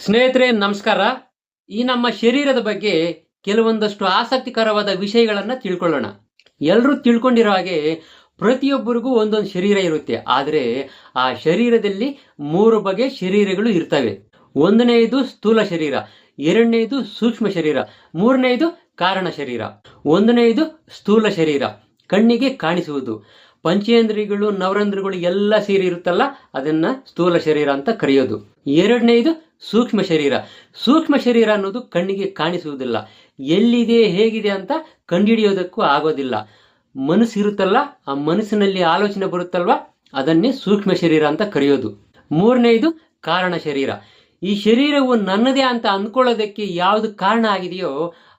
ಸ್ನೇಹಿತರೆ ನಮಸ್ಕಾರ. ಈ ನಮ್ಮ ಶರೀರದ ಬಗ್ಗೆ ಕೆಲವೊಂದಷ್ಟು ಆಸಕ್ತಿಕರವಾದ ವಿಷಯಗಳನ್ನ ತಿಳ್ಕೊಳ್ಳೋಣ. ಎಲ್ಲರೂ ತಿಳ್ಕೊಂಡಿರೋ ಹಾಗೆ ಪ್ರತಿಯೊಬ್ಬರಿಗೂ ಒಂದೊಂದು ಶರೀರ ಇರುತ್ತೆ. ಆದರೆ ಆ ಶರೀರದಲ್ಲಿ 3 ಬಗೆಯ ಶರೀರಗಳು ಇರ್ತವೆ. ಒಂದನೆಯದು ಸ್ಥೂಲ ಶರೀರ, ಎರಡನೆಯದು ಸೂಕ್ಷ್ಮ ಶರೀರ, ಮೂರನೆಯದು ಕಾರಣ ಶರೀರ. ಒಂದನೆಯದು ಸ್ಥೂಲ ಶರೀರ, ಕಣ್ಣಿಗೆ ಕಾಣಿಸುವುದು. ಪಂಚೇಂದ್ರಿಯಗಳು, ನವರಂಧ್ರಗಳು ಎಲ್ಲ ಸೇರಿ ಇರುತ್ತಲ್ಲ, ಅದನ್ನ ಸ್ಥೂಲ ಶರೀರ ಅಂತ ಕರೆಯೋದು. ಎರಡನೆಯದು ಸೂಕ್ಷ್ಮ ಶರೀರ. ಸೂಕ್ಷ್ಮ ಶರೀರ ಅನ್ನೋದು ಕಣ್ಣಿಗೆ ಕಾಣಿಸುವುದಿಲ್ಲ, ಎಲ್ಲಿದೆ ಹೇಗಿದೆ ಅಂತ ಕಂಡುಹಿಡಿಯೋದಕ್ಕೂ ಆಗೋದಿಲ್ಲ. ಮನಸ್ಸಿರುತ್ತಲ್ಲ, ಆ ಮನಸ್ಸಿನಲ್ಲಿ ಆಲೋಚನೆ ಬರುತ್ತಲ್ವಾ, ಅದನ್ನೇ ಸೂಕ್ಷ್ಮ ಶರೀರ ಅಂತ ಕರೆಯೋದು. ಮೂರನೆಯದು ಕಾರಣ ಶರೀರ. ಈ ಶರೀರವು ನನ್ನದೇ ಅಂತ ಅಂದ್ಕೊಳ್ಳೋದಕ್ಕೆ ಯಾವುದು ಕಾರಣ ಆಗಿದೆಯೋ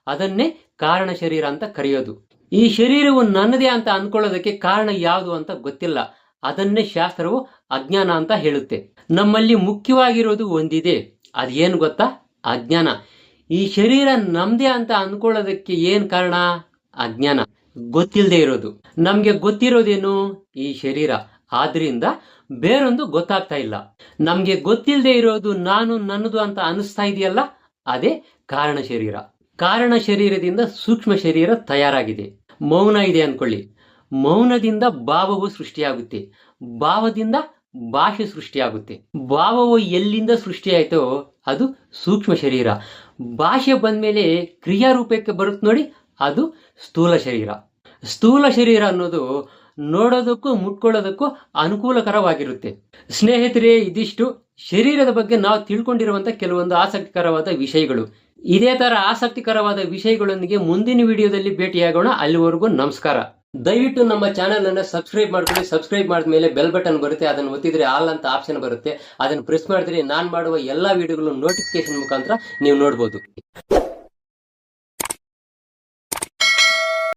ಅದನ್ನೇ ಕಾರಣ ಶರೀರ ಅಂತ ಕರೆಯೋದು. ಈ ಶರೀರವು ನನ್ನದೇ ಅಂತ ಅಂದ್ಕೊಳ್ಳೋದಕ್ಕೆ ಕಾರಣ ಯಾವುದು ಅಂತ ಗೊತ್ತಿಲ್ಲ, ಅದನ್ನೇ ಶಾಸ್ತ್ರವು ಅಜ್ಞಾನ ಅಂತ ಹೇಳುತ್ತೆ. ನಮ್ಮಲ್ಲಿ ಮುಖ್ಯವಾಗಿರೋದು ಒಂದಿದೆ, ಅದೇನು ಗೊತ್ತಾ? ಅಜ್ಞಾನ. ಈ ಶರೀರ ನಮ್ದೇ ಅಂತ ಅಂದ್ಕೊಳ್ಳೋದಕ್ಕೆ ಏನ್ ಕಾರಣ? ಅಜ್ಞಾನ, ಗೊತ್ತಿಲ್ಲದೆ ಇರೋದು. ನಮ್ಗೆ ಗೊತ್ತಿರೋದೇನು? ಈ ಶರೀರ. ಆದ್ರಿಂದ ಬೇರೊಂದು ಗೊತ್ತಾಗ್ತಾ ಇಲ್ಲ. ನಮ್ಗೆ ಗೊತ್ತಿಲ್ಲದೆ ಇರೋದು ನಾನು ನನ್ನದು ಅಂತ ಅನಿಸ್ತಾ ಇದೆಯಲ್ಲ, ಅದೇ ಕಾರಣ ಶರೀರ. ಕಾರಣ ಶರೀರದಿಂದ ಸೂಕ್ಷ್ಮ ಶರೀರ ತಯಾರಾಗಿದೆ. ಮೌನ ಇದೆ ಅನ್ಕೊಳ್ಳಿ, ಮೌನದಿಂದ ಭಾವವು ಸೃಷ್ಟಿಯಾಗುತ್ತೆ, ಭಾವದಿಂದ ಭಾಷೆ ಸೃಷ್ಟಿಯಾಗುತ್ತೆ. ಭಾವವು ಎಲ್ಲಿಂದ ಸೃಷ್ಟಿಯಾಯ್ತೋ ಅದು ಸೂಕ್ಷ್ಮ ಶರೀರ. ಭಾಷೆ ಬಂದ್ಮೇಲೆ ಕ್ರಿಯಾರೂಪಕ್ಕೆ ಬರುತ್ತೆ ನೋಡಿ, ಅದು ಸ್ಥೂಲ ಶರೀರ. ಸ್ಥೂಲ ಶರೀರ ಅನ್ನೋದು ನೋಡೋದಕ್ಕೂ ಮುಟ್ಕೊಳ್ಳೋದಕ್ಕೂ ಅನುಕೂಲಕರವಾಗಿರುತ್ತೆ. ಸ್ನೇಹಿತರೆ, ಇದಿಷ್ಟು ಶರೀರದ ಬಗ್ಗೆ ನಾವು ತಿಳ್ಕೊಂಡಿರುವಂತ ಕೆಲವೊಂದು ಆಸಕ್ತಿಕರವಾದ ವಿಷಯಗಳು. ಇದೇ ತರ ಆಸಕ್ತಿಕರವಾದ ವಿಷಯಗಳೊಂದಿಗೆ ಮುಂದಿನ ವಿಡಿಯೋದಲ್ಲಿ ಭೇಟಿಯಾಗೋಣ. ಅಲ್ಲಿವರೆಗೂ ನಮಸ್ಕಾರ. ದಯವಿಟ್ಟು ನಮ್ಮ ಚಾನೆಲ್ ಅನ್ನ ಸಬ್ಸ್ಕ್ರೈಬ್ ಮಾಡ್ಕೊಳ್ಳಿ. ಸಬ್ಸ್ಕ್ರೈಬ್ ಮಾಡಿದ್ಮೇಲೆ ಬೆಲ್ ಬಟನ್ ಬರುತ್ತೆ, ಅದನ್ನು ಒತ್ತಿದ್ರೆ ಆಲ್ ಅಂತ ಆಪ್ಷನ್ ಬರುತ್ತೆ. ಅದನ್ನು ಪ್ರೆಸ್ ಮಾಡಿದ್ರೆ ನಾನು ಮಾಡುವ ಎಲ್ಲಾ ವಿಡಿಯೋಗಳು ನೋಟಿಫಿಕೇಶನ್ ಮುಖಾಂತರ ನೀವು ನೋಡ್ಬೋದು.